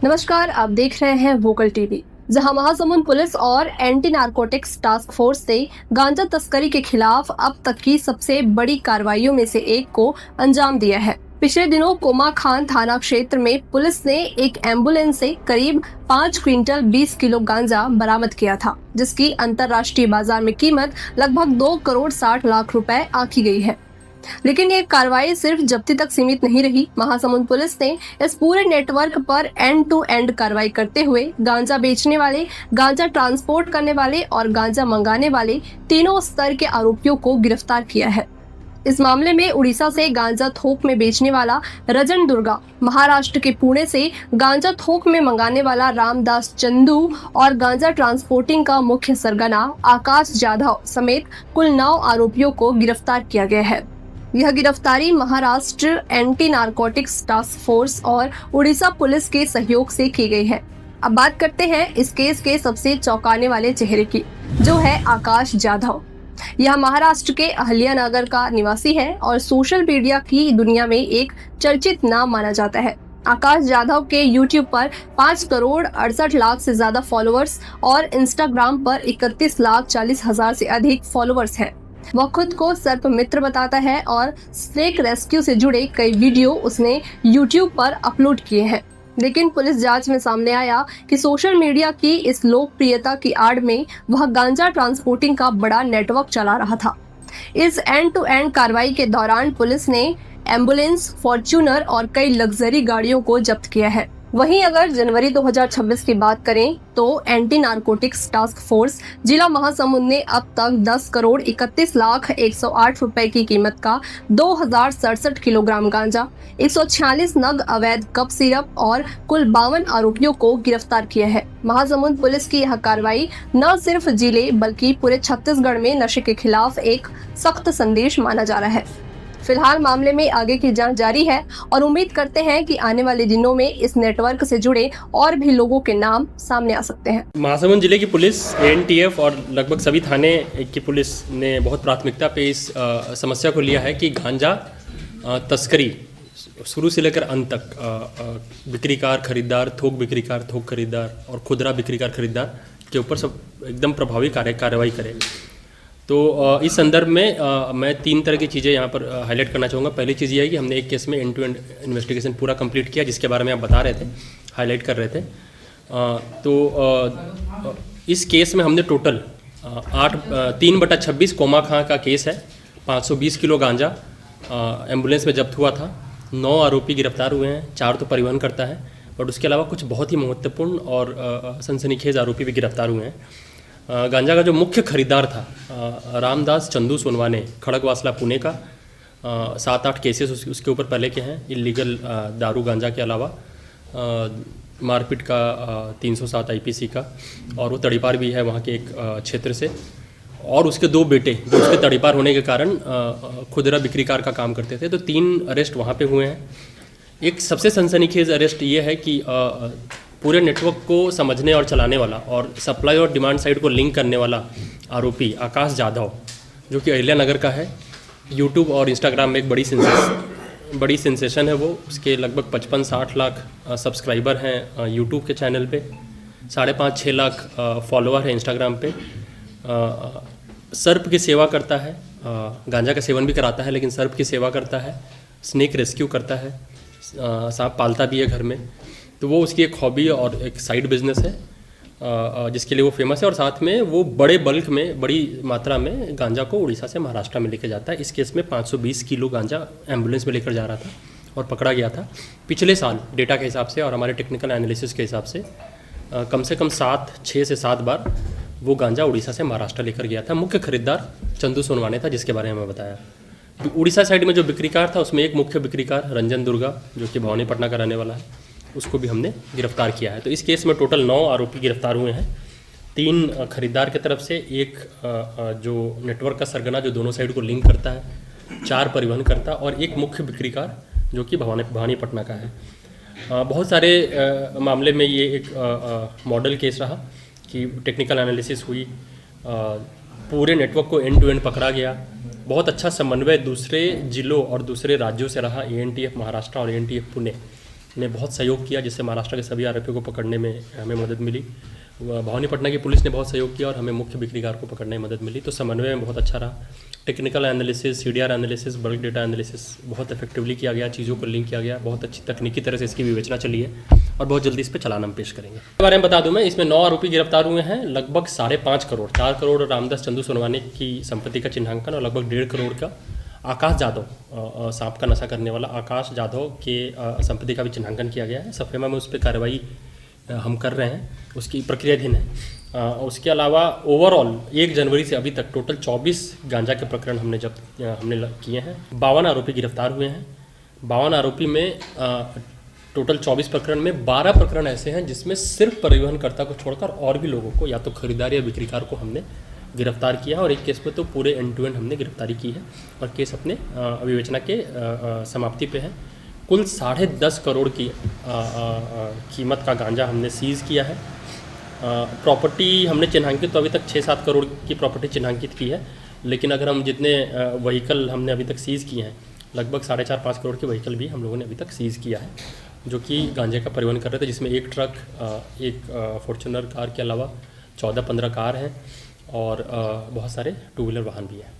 नमस्कार, आप देख रहे हैं वोकल टीवी, जहां महासमुंद पुलिस और एंटी नारकोटिक्स टास्क फोर्स ने गांजा तस्करी के खिलाफ अब तक की सबसे बड़ी कार्रवाइयों में से एक को अंजाम दिया है। पिछले दिनों कोमा खान थाना क्षेत्र में पुलिस ने एक एम्बुलेंस से करीब 5 क्विंटल 20 किलो गांजा बरामद किया था, जिसकी अंतर्राष्ट्रीय बाजार में कीमत लगभग 2 करोड़ 60 लाख रुपए आंकी गई है। लेकिन ये कार्रवाई सिर्फ जब्ती तक सीमित नहीं रही। महासमुंद पुलिस ने इस पूरे नेटवर्क पर एंड टू एंड कार्रवाई करते हुए गांजा बेचने वाले, गांजा ट्रांसपोर्ट करने वाले और गांजा मंगाने वाले तीनों स्तर के आरोपियों को गिरफ्तार किया है। इस मामले में उड़ीसा से गांजा थोक में बेचने वाला रजन दुर्गा, महाराष्ट्र के पुणे से गांजा थोक में मंगाने वाला रामदास चंदू और गांजा ट्रांसपोर्टिंग का मुख्य सरगना आकाश जाधव समेत कुल 9 आरोपियों को गिरफ्तार किया गया है। यह गिरफ्तारी Maharashtra anti narcotics task force और उड़ीसा पुलिस के सहयोग से की गई है। अब बात करते हैं इस केस के सबसे चौंकाने वाले चेहरे की, जो है आकाश जाधव। यह महाराष्ट्र के अहल्यानगर का निवासी है और सोशल मीडिया की दुनिया में एक चर्चित नाम माना जाता है। आकाश जाधव के YouTube पर 5 करोड़ 68 लाख से ज्यादा फॉलोअर्स और इंस्टाग्राम पर 31 लाख 40 हजार से अधिक फॉलोअर्स हैं। वह खुद को सर्प मित्र बताता है और स्नेक रेस्क्यू से जुड़े कई वीडियो उसने YouTube पर अपलोड किए हैं। लेकिन पुलिस जांच में सामने आया कि सोशल मीडिया की इस लोकप्रियता की आड़ में वह गांजा ट्रांसपोर्टिंग का बड़ा नेटवर्क चला रहा था। इस एंड टू एंड कार्रवाई के दौरान पुलिस ने एम्बुलेंस, फॉर्च्यूनर और कई लग्जरी गाड़ियों को जब्त किया है। वहीं अगर जनवरी 2026 की बात करें तो एंटी नारकोटिक्स टास्क फोर्स जिला महासमुंद ने अब तक 10 करोड़ 31 लाख 108 रुपए की कीमत का 2067 किलोग्राम गांजा, 146 नग अवैध कप सिरप और कुल 52 आरोपियों को गिरफ्तार किया है। महासमुंद पुलिस की यह कार्रवाई न सिर्फ जिले बल्कि पूरे छत्तीसगढ़ में नशे के खिलाफ एक सख्त संदेश माना जा रहा है। फिलहाल मामले में आगे की जांच जारी है और उम्मीद करते हैं कि आने वाले दिनों में इस नेटवर्क से जुड़े और भी लोगों के नाम सामने आ सकते हैं। महासमुंद जिले की पुलिस, एनटीएफ और लगभग सभी थाने की पुलिस ने बहुत प्राथमिकता पे इस समस्या को लिया है कि गांजा तस्करी शुरू से लेकर अंत तक बिक्रीकार, खरीदार, थोक बिक्रीकार, थोक खरीदार और खुदरा बिक्रीकार, खरीदार के ऊपर सब एकदम प्रभावी कार्रवाई करे। तो इस संदर्भ में मैं 3 तरह की चीज़ें यहाँ पर हाईलाइट करना चाहूँगा। पहली चीज़ ये है कि हमने एक केस में एंड टू एंड इन्वेस्टिगेशन पूरा कंप्लीट किया, जिसके बारे में आप बता रहे थे, हाईलाइट कर रहे थे। इस केस में हमने टोटल 3/26 कोमा खां का केस है। 520 किलो गांजा एम्बुलेंस में जब्त हुआ था। 9 आरोपी गिरफ्तार हुए हैं, 4 तो परिवहन करता है और उसके अलावा कुछ बहुत ही महत्वपूर्ण और सनसनीखेज आरोपी भी गिरफ्तार हुए हैं। गांजा का जो मुख्य खरीदार था रामदास चंदू सोनवाने, खड़गवासला, पुणे का, 7-8 केसेस उसके ऊपर पहले के हैं। इलीगल दारू गांजा के अलावा मारपीट का 307 IPC का, और वो तड़ीपार भी है वहाँ के एक क्षेत्र से। और उसके 2 बेटे जो उसके तड़ीपार होने के कारण खुदरा बिक्रीकार का काम करते थे। तो 3 अरेस्ट वहाँ पे हुए हैं। एक सबसे सनसनीखेज अरेस्ट ये है कि पूरे नेटवर्क को समझने और चलाने वाला और सप्लाई और डिमांड साइड को लिंक करने वाला आरोपी आकाश जाधव, जो कि अहिल्यानगर का है, यूट्यूब और इंस्टाग्राम में एक बड़ी सेंसेशन है। वो उसके लगभग 55-60 लाख सब्सक्राइबर हैं यूट्यूब के चैनल पे, 5.5-6 लाख फॉलोअर हैं इंस्टाग्राम पे। सर्प की सेवा करता है, गांजा का सेवन भी कराता है, लेकिन सर्प की सेवा करता है, स्नेक रेस्क्यू करता है, सांप पालता भी है घर में। तो वो उसकी एक हॉबी और एक साइड बिजनेस है जिसके लिए वो फेमस है। और साथ में वो बड़े बल्क में, बड़ी मात्रा में गांजा को उड़ीसा से महाराष्ट्र में लेकर जाता है। इस केस में 520 किलो गांजा एम्बुलेंस में लेकर जा रहा था और पकड़ा गया था। पिछले साल डेटा के हिसाब से और हमारे टेक्निकल एनालिसिस के हिसाब से कम से कम 6 से 7 बार वो गांजा उड़ीसा से महाराष्ट्र लेकर गया था। मुख्य खरीदार चंदू सोनवाने था, जिसके बारे में मैं बताया। तो उड़ीसा साइड में जो बिक्रीकार था उसमें एक मुख्य बिक्रीकार रंजन दुर्गा, जो कि भवानीपटना का रहने वाला है, उसको भी हमने गिरफ्तार किया है। तो इस केस में टोटल 9 आरोपी गिरफ्तार हुए हैं। 3 खरीदार की तरफ से, एक जो नेटवर्क का सरगना जो दोनों साइड को लिंक करता है, 4 परिवहन करता और एक मुख्य बिक्रीकार जो कि भवानीपटना का है। बहुत सारे मामले में ये एक मॉडल केस रहा कि टेक्निकल एनालिसिस हुई, पूरे नेटवर्क को एंड टू एंड पकड़ा गया। बहुत अच्छा समन्वय दूसरे जिलों और दूसरे राज्यों से रहा। ANTF महाराष्ट्र और ANTF पुणे ने बहुत सहयोग किया, जिससे महाराष्ट्र के सभी आरोपियों को पकड़ने में हमें मदद मिली। भवानीपटना की पुलिस ने बहुत सहयोग किया और हमें मुख्य बिक्रीकार को पकड़ने में मदद मिली। तो समन्वय में बहुत अच्छा रहा। Technical analysis, CDR analysis, bulk data analysis बहुत इफेक्टिवली किया गया, चीज़ों को लिंक किया गया, बहुत अच्छी तकनीकी तरह से इसकी विवेचना चली है और बहुत जल्दी इस पर चालान हम पेश करेंगे। इसके बारे में बता दूं मैं, इसमें 9 आरोपी गिरफ्तार हुए हैं। लगभग 5.5 करोड़, 4 करोड़ रामदास चंदू सोनवानी की संपत्ति का चिन्हांकन और लगभग 1.5 करोड़ का आकाश यादव, सांप का नशा करने वाला आकाश यादव के संपत्ति का भी चिन्हांकन किया गया है। सफेमा में उस पर कार्रवाई हम कर रहे हैं, उसकी प्रक्रियाधीन है। उसके अलावा ओवरऑल 1 जनवरी से अभी तक टोटल 24 गांजा के प्रकरण हमने किए हैं। 52 आरोपी गिरफ्तार हुए हैं। 52 आरोपी में टोटल 24 प्रकरण में 12 प्रकरण ऐसे हैं जिसमें सिर्फ परिवहनकर्ता को छोड़कर और भी लोगों को, या तो खरीदार या बिक्रीकार को हमने गिरफ्तार किया, और एक केस में तो पूरे एंड टू एंड हमने गिरफ्तारी की है और केस अपने विवेचना के समाप्ति पे है। कुल 10.5 करोड़ की कीमत का गांजा हमने सीज़ किया है। प्रॉपर्टी हमने चिन्हांकित तो अभी तक 6-7 करोड़ की प्रॉपर्टी चिन्हांकित की है, लेकिन अगर हम जितने व्हीकल हमने अभी तक सीज़ किए हैं, लगभग 4.5-5 करोड़ के व्हीकल भी हम लोगों ने अभी तक सीज़ किया है, जो कि गांजे का परिवहन कर रहे थे, जिसमें एक ट्रक, एक फॉर्च्यूनर कार के अलावा 14-15 कार हैं और बहुत सारे 2 व्हीलर वाहन भी हैं।